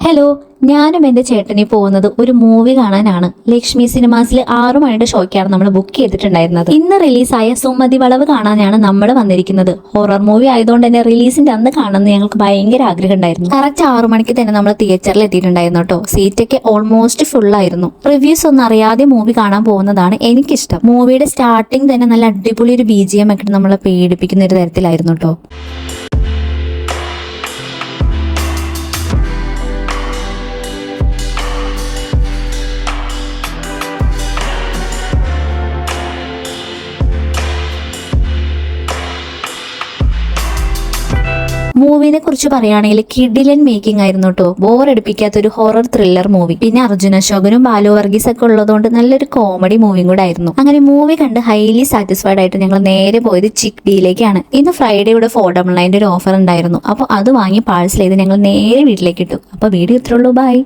Hello, ഞാനും എന്റെ ചേട്ടനി പോകുന്നത് ഒരു മൂവി കാണാനാണ്. ലക്ഷ്മി സിനിമാസിൽ 6 മണിയുടെ ഷോയ്ക്കാണ് നമ്മൾ ബുക്ക് ചെയ്തിട്ടുണ്ടായിരുന്നത്. ഇന്ന് റിലീസായ സുമതി വളവ് കാണാനാണ് നമ്മൾ വന്നിരിക്കുന്നത്. ഹൊറർ മൂവി ആയതുകൊണ്ട് തന്നെ റിലീസിന്റെ അന്ന് കാണുന്നത് ഞങ്ങൾക്ക് ഭയങ്കര ആഗ്രഹം ഉണ്ടായിരുന്നു. കറക്റ്റ് 6 മണിക്ക് തന്നെ നമ്മൾ തിയേറ്ററിൽ എത്തിയിട്ടുണ്ടായിരുന്നു കേട്ടോ. സീറ്റൊക്കെ ഓൾമോസ്റ്റ് ഫുൾ ആയിരുന്നു. റിവ്യൂസ് ഒന്നും അറിയാതെ മൂവി കാണാൻ പോകുന്നതാണ് എനിക്കിഷ്ടം. മൂവിയുടെ സ്റ്റാർട്ടിങ് തന്നെ നല്ല അടിപൊളി ഒരു BGM ഒക്കെ നമ്മളെ പേടിപ്പിക്കുന്ന ഒരു തരത്തിലായിരുന്നു കേട്ടോ. മൂവിനെ കുറിച്ച് പറയുകയാണെങ്കിൽ കിഡിലൻ മേക്കിംഗ് ആയിരുന്നു കേട്ടോ. ബോറടിപ്പിക്കാത്ത ഒരു ഹൊറർ ത്രില്ലർ മൂവി. പിന്നെ അർജുൻ അശോകനും ബാലു വർഗീസ് ഒക്കെ ഉള്ളതുകൊണ്ട് നല്ലൊരു കോമഡി മൂവിയും കൂടെ ആയിരുന്നു. അങ്ങനെ മൂവി കണ്ട് ഹൈലി സാറ്റിസ്ഫൈഡ് ആയിട്ട് ഞങ്ങൾ നേരെ പോയത് ചിക്ബിയിലേക്കാണ്. ഇന്ന് ഫ്രൈഡേ ഇവിടെ 499 ഒരു ഓഫർ ഉണ്ടായിരുന്നു. അപ്പോൾ അത് വാങ്ങി പാഴ്സൽ ചെയ്ത് ഞങ്ങൾ നേരെ വീട്ടിലേക്ക് ഇട്ടു. അപ്പോൾ വീഡിയോ ഇത്രയുള്ളൂ. ബൈ.